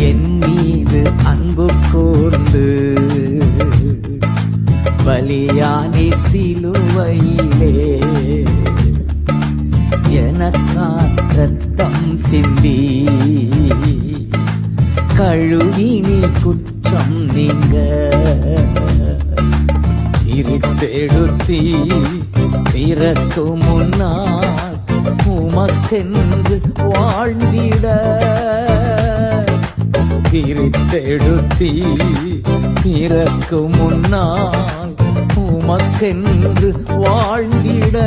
என் மீது அன்பு கூர்ந்து பலியானி சிலுவையிலே எனக்கா ரத்தம் சிந்தி கழுவி நீ குற்றம் நீங்க பிரித்தெடுத்தி பிறக்கு முன்னால் உமக்கென்று வாழ்ந்திட பிரித்தெடுத்தி பிறக்கு முன்னால் உமக்கென்று வாழ்ந்திட